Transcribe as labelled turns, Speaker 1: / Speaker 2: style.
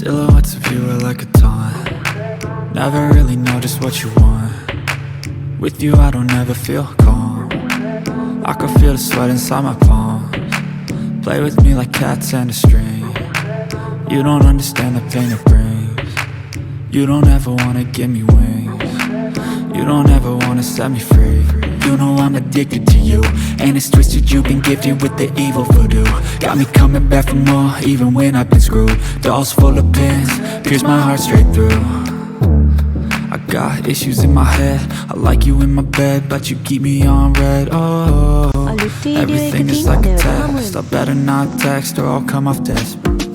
Speaker 1: Silhouettes of you are like a taunt. Never really know just what you want. With you I don't ever feel calm. I can feel the sweat inside my palms. Play with me like cats and a string. You don't understand the pain it brings. You don't ever wanna give me wings. You don't ever wanna set me free. You know I'm addicted to you, and it's twisted, you've been gifted with the evil voodoo. Got me coming back for more, even when I've been screwed. Dolls full of pins, pierce my heart straight through. I got issues in my head, I like you in my bed, but you keep me on red. Oh, everything is like a test, I better not text or I'll come off desperate.